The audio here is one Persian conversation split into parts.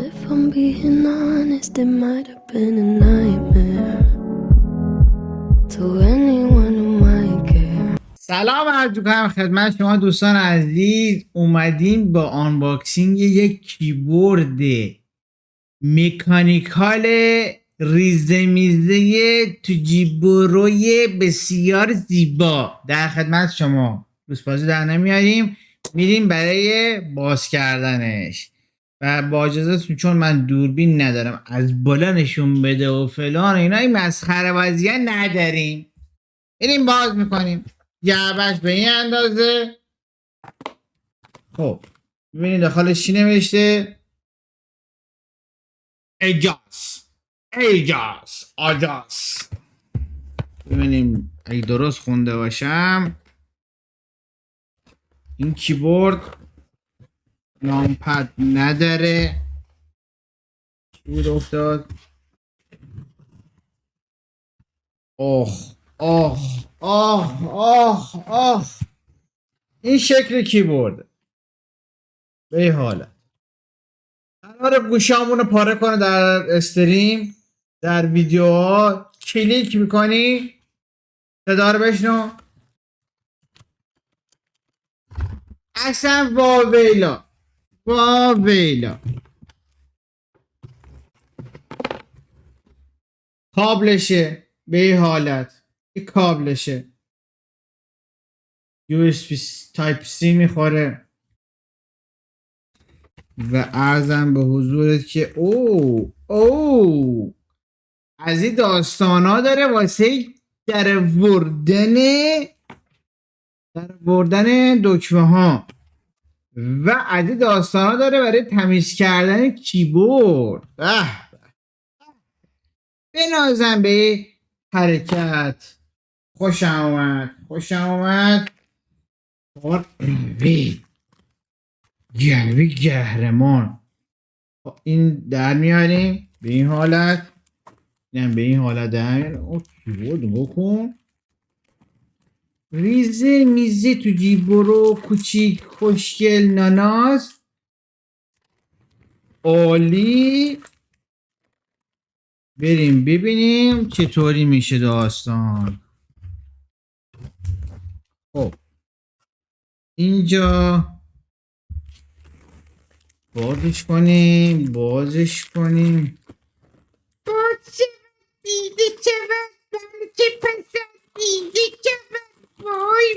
If I'm being honest, it might have been a nightmare to anyone who might care. سلام عرض می‌کنم خدمت شما دوستان عزیز. اومدیم با آنباکسینگ یک کیبورد میکانیکال ریزه میزه تو جیبوروی بسیار زیبا در خدمت شما. روزبازی در نمیاریم، میریم برای باز کردنش و با اجازهتون چون من دوربین ندارم از بالا نشون بده و فلان اینا، این مسخره بازیه نداریم، میریم باز میکنیم. جعبش به این اندازه. خب ببینید داخلش چی نوشته. AJAZZ. ببینیم اگه درست خونده باشم. این کیبورد نامپد نداره. چی بود افتاد؟ آخ این شکل کیبورد به این حالت قرار گوشامونو پاره کنه در استریم، در ویدیوها. کلیک میکنی صدا رو بشنو. اصلا واویلا کابلشه به این حالت. این کابلشه USB Type C میخوره و عرضم به حضورت که از این داستانا داره واسه در وردن دکمه ها و از این داستانا داره برای تمیز کردن کیبورد. بنازم به حرکت. خوشم اومد گروی گهرمان. این در میاریم به این حالت، به این حالت در میاریم. کیبورد بکن ریزه میزه تو جیبورو، کوچیک خوشگل ناناز عالی. بریم ببینیم چطوری میشه داستان. خب اینجا بازش کنیم دیده چود بلکه پسندیده چود. وای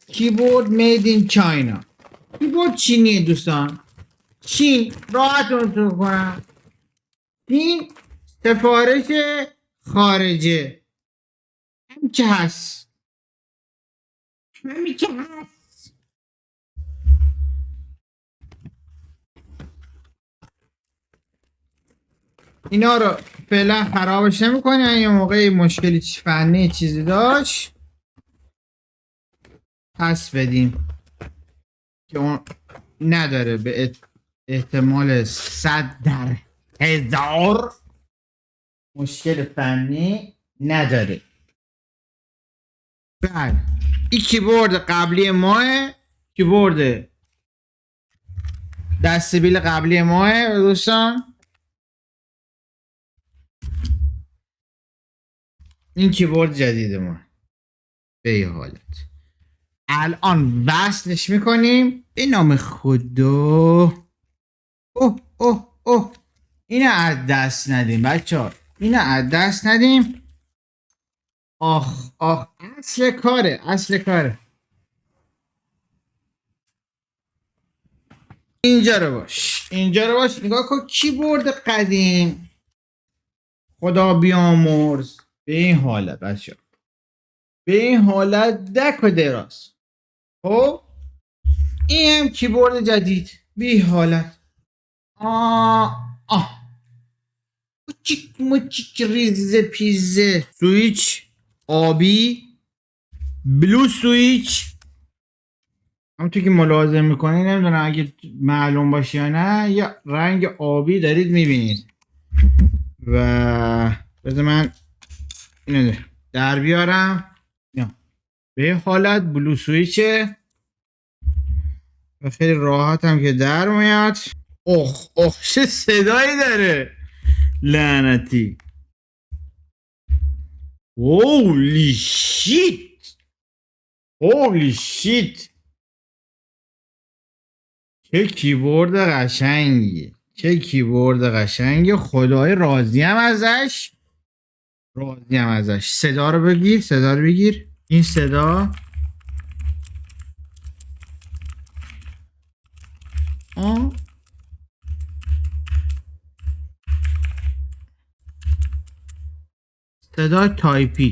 کیبورد مید این چاینا. کیبورد چینیه دوستان، چین. راحتون تو کنم، این سفارش خارجه. همین که هست. اینا رو فعلا خرابش نمی‌کنی. یه موقعی مشکلی فنی چیزی داشت پس بدیم که اون نداره، به احتمال 100,000 مشکل فنی نداره. بعد این کیبورد قبلی ماه، کیبورد دستبیل قبلی ماه دوستان. این کیبورد جدید ما به این حالت الان وصلش میکنیم به نام خدا. اینو از دست ندیم بچه ها، اینو از دست ندیم. آخ اصل کاره. اینجا رو باش نگاه کن. کیبورد قدیم خدا بیامرز به این حالت بچه ها، به این حالت دک و دراز. خب این هم کیبورد جدید به این حالت. موچیک ریزه پیزه. سویچ آبی، بلو سویچ. همونطور که ملاحظه میکنید، نمیدونم اگه معلوم باشه یا نه، یا رنگ آبی دارید میبینید. و بذار من اینو در بیارم. به حالت بلو سویچه. و خیلی راحت هم که در میاد. اخ چه صدایی داره لعنتی. هولی شیت، هولی شیت. چه کیبورد قشنگی، چه کیبورد قشنگی. خدای راضیم ازش، راضیم ازش. صدا رو بگیر، صدا رو بگیر. این صدا صدا تایپی.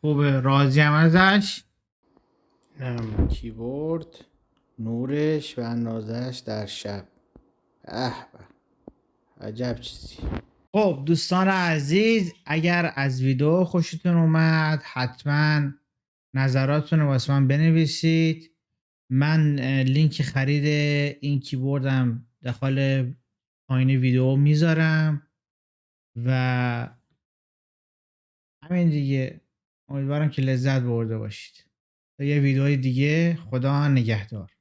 خوبه راضیم ازش. کیبورد نورش و اندازش در شب. به عجب چیزی. خب دوستان عزیز، اگر از ویدیو خوشتون اومد حتما نظراتتون رو واسه من بنویسید. من لینک خرید این کیبوردم داخل پایین ویدیو میذارم و همین دیگه. امیدوارم که لذت برده باشید. تا یه ویدیوی دیگه، خدا نگهدار.